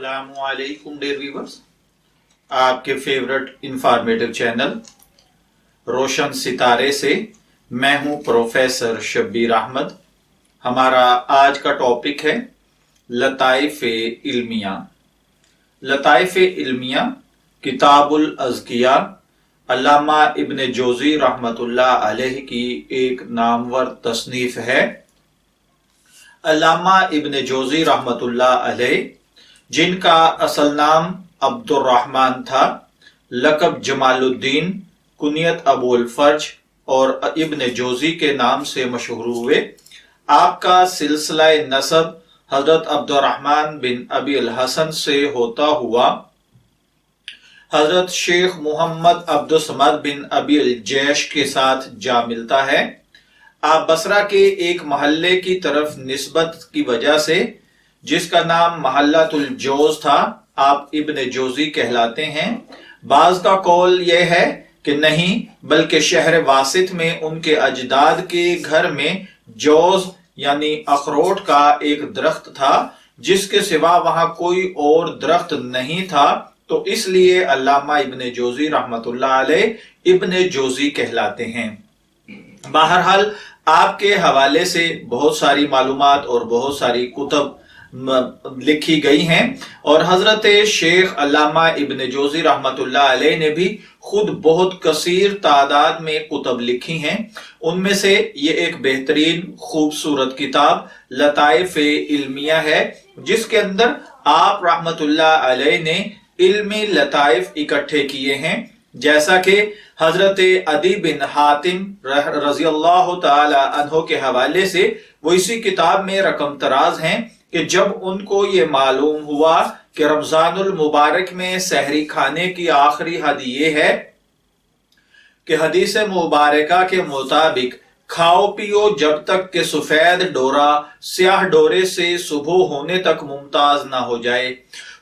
अस्सलामुअलैकुम dear viewers, आपके favourite informative channel रोशन सितारे से मैं हूं प्रोफेसर शब्बीर अहमद। हमारा आज का टॉपिक है लताइफ़ इल्मिया। लताइफ़ इल्मिया किताबुल अज़किया अल्लामा इब्न जोज़ी रहमतुल्लाह अलैह की एक नामवर तसनीफ है। अल्लामा इब्न जोज़ी रहमतुल्लाह अलैह, जिनका असल नाम अब्दुर्रहमान था, लक़ब जमालुद्दीन, कुनियत अबुल फर्ज और इब्न जोज़ी के नाम से मशहूर हुए। आपका सिलसिला नसब हजरत अब्दुर्रहमान बिन अबी अल हसन से होता हुआ हजरत शेख मोहम्मद अब्दुस्समद बिन अबी अल जैश के साथ जा मिलता है। आप बसरा के एक महल्ले की तरफ निस्बत की वजह से, जिसका नाम महल्लातुल जोज था, आप इब्न जोज़ी कहलाते हैं। बाज का कौल यह है कि नहीं, बल्कि शहर वासित में उनके अजदाद के घर में जोज यानी अखरोट का एक दरख्त था, जिसके सिवा वहां कोई और दरख्त नहीं था, तो इसलिए अल्लामा इब्न जोज़ी रहमतुल्लाह अलैह इब्न जोज़ी कहलाते हैं। बहरहाल आपके हवाले से बहुत सारी मालूमात और बहुत सारी कुतब लिखी गई हैं और हजरत शेख अल्लामा इब्न जोज़ी रहमतुल्लाह अलैह ने भी खुद बहुत कसीर तादाद में कुतब लिखी हैं। उनमें से ये एक बेहतरीन खूबसूरत किताब लताइफ़ इल्मिया है, जिसके अंदर आप रहमतुल्लाह अलैह ने इल्मी लताइफ इकट्ठे किए हैं। जैसा कि हजरत अदी बिन हातिम रज़ियल्लाहु ताला अन्हो के हवाले से वो इसी किताब में रकम तराज हैं कि जब उनको ये मालूम हुआ कि रमजानुल मुबारक में सहरी खाने की आखिरी हद ये है कि हदीस मुबारका के मुताबिक खाओ पियो जब तक कि सफेद डोरा स्याह डोरे से सुबह होने तक मुमताज ना हो जाए,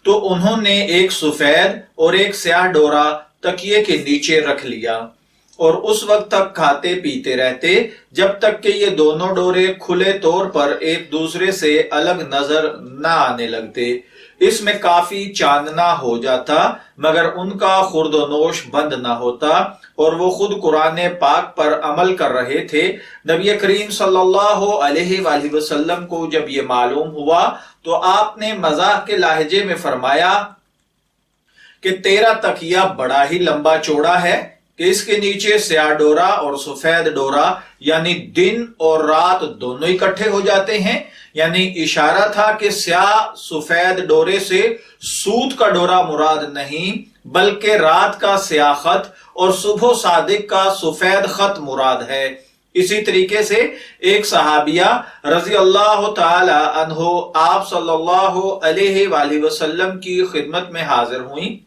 तो उन्होंने एक सफेद और एक स्याह डोरा तकिए के नीचे रख लिया और उस वक्त तक खाते पीते रहते जब तक कि ये दोनों डोरे खुले तौर पर एक दूसरे से अलग नजर न आने लगते। इसमें काफी चांदना हो जाता, मगर उनका खुर्दोनोश बंद न होता और वो खुद कुरान पाक पर अमल कर रहे थे। नबी करीम सल्लल्लाहु अलैहि वसल्लम को जब ये मालूम हुआ तो आपने मजाक के लहजे में फरमाया कि तेरा तकिया बड़ा ही लंबा चौड़ा है कि इसके नीचे स्याह डोरा और सफेद डोरा यानी दिन और रात दोनों इकट्ठे हो जाते हैं। यानी इशारा था कि स्याह सफेद डोरे से सूत का डोरा मुराद नहीं, बल्कि रात का स्याह खत और सुबह सादिक का सफेद खत मुराद है। इसी तरीके से एक सहाबिया रजी अल्लाह ताला अन्हो आप सल्लल्लाहु अलैहि वसल्लम की खिदमत में हाजिर हुई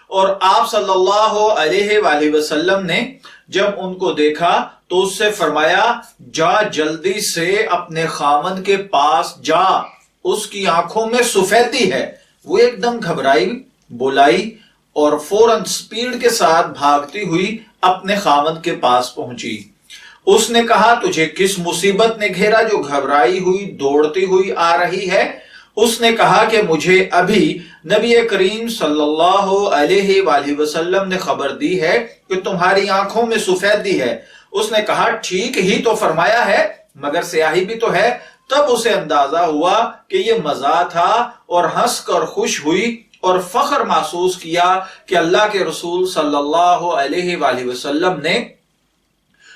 और आप सल्लल्लाहु अलैहि वसल्लम ने जब उनको देखा तो उससे फरमाया, जा जल्दी से अपने खामद के पास जा, उसकी आंखों में सफेदी है। वो एकदम घबराई, बुलाई और फौरन स्पीड के साथ भागती हुई अपने खामद के पास पहुंची। उसने कहा, तुझे किस मुसीबत ने घेरा जो घबराई हुई दौड़ती हुई आ रही है? उसने कहा कि मुझे अभी नबी करीम सल्लल्लाहु अलैहि वसल्लम ने खबर दी है कि तुम्हारी आंखों में सफेदी है। उसने कहा, ठीक ही तो फरमाया है, मगर स्याही भी तो है। तब उसे अंदाजा हुआ कि ये मजा था और हंस कर खुश हुई और फख्र महसूस किया कि अल्लाह के रसूल सल्लल्लाहु अलैहि वसल्लम ने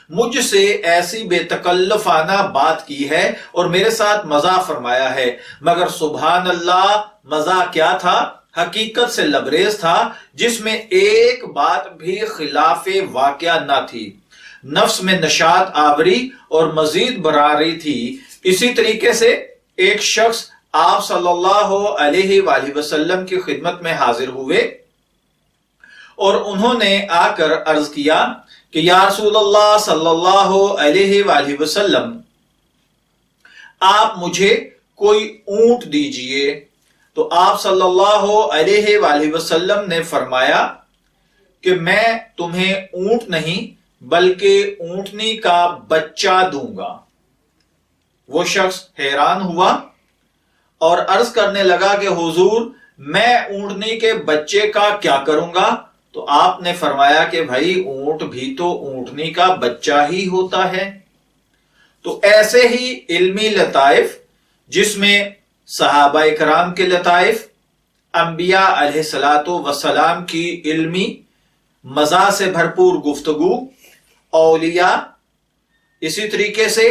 मुझसे ऐसी बेतकल्लफाना बात की है और मेरे साथ मजा फरमाया है। मगर सुभान अल्लाह, मजा क्या था? हकीकत से लबरेज था, जिसमें एक बात भी खिलाफे वाकया न थी। नफ्स में नशात आवरी और मजीद बरारी थी। इसी तरीके से एक शख्स आप सल्लल्लाहु अलैहि वसल्लम की खिदमत में हाजिर हुए और उन्होंने आकर अर्ज किया कि या रसूलल्लाह सल्लल्लाहु अलैहि वसल्लम, आप मुझे कोई ऊंट दीजिए। तो आप सल्लल्लाहु अलैहि वसल्लम ने फरमाया कि मैं तुम्हें ऊंट नहीं बल्कि ऊंटनी का बच्चा दूंगा। वो शख्स हैरान हुआ اور عرض کرنے لگا کہ حضور میں اونٹنی کے بچے کا کیا کروں گا؟ تو آپ نے فرمایا کہ بھائی اونٹ بھی تو اونٹنی کا بچہ ہی ہوتا ہے۔ تو ایسے ہی علمی لطائف جس میں صحابہ کرام کے لطائف، انبیاء علیہ الصلوۃ والسلام کی علمی مزاح سے بھرپور گفتگو، اولیاء، اسی طریقے سے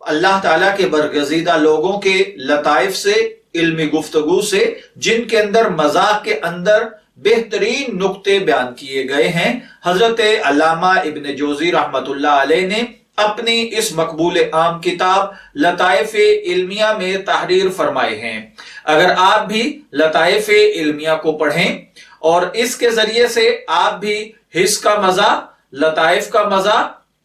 اللہ تعالیٰ کے برگزیدہ لوگوں کے لطائف سے، علمی گفتگو سے، جن کے اندر مزاح کے اندر بہترین نقطے بیان کیے گئے ہیں، حضرت علامہ ابن جوزی رحمت اللہ علیہ نے اپنی اس مقبول عام کتاب لطائف علمیہ میں تحریر فرمائے ہیں۔ اگر آپ بھی لطائف علمیہ کو پڑھیں اور اس کے ذریعے سے آپ بھی حس کا مزہ، لطائف کا مزہ،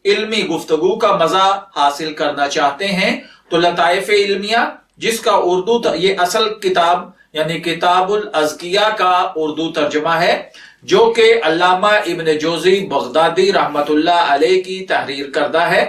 علمی گفتگو کا مزہ حاصل کرنا چاہتے ہیں تو لطائف علمیہ، جس کا اردو یہ اصل کتاب یعنی کتاب الاذکیاء کا اردو ترجمہ ہے، جو کہ علامہ ابن جوزی بغدادی رحمت اللہ علیہ کی تحریر کردہ ہے،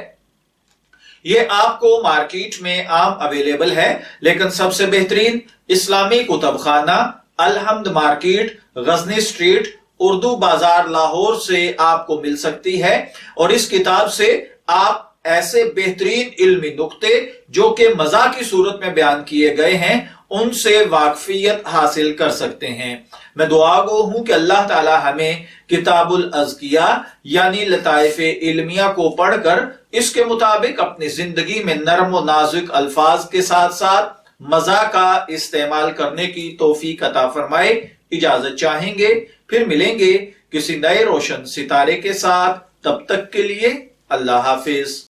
یہ آپ کو مارکیٹ میں عام اویلیبل ہے، لیکن سب سے بہترین اسلامی کتب خانہ الحمد مارکیٹ، غزنی سٹریٹ، اردو بازار، لاہور سے آپ کو مل سکتی ہے۔ اور اس کتاب سے آپ ایسے بہترین علمی نقطے جو کہ مزاح کی صورت میں بیان کیے گئے ہیں ان سے واقفیت حاصل کر سکتے ہیں۔ میں دعا گو ہوں کہ اللہ تعالی ہمیں کتاب الاذکیاء یعنی لطائف علمیہ کو پڑھ کر اس کے مطابق اپنی زندگی میں نرم و نازک الفاظ کے ساتھ ساتھ مزاح کا استعمال کرنے کی توفیق عطا فرمائے۔ اجازت چاہیں گے، پھر ملیں گے کسی نئے روشن ستارے کے ساتھ، تب تک کے لیے اللہ حافظ۔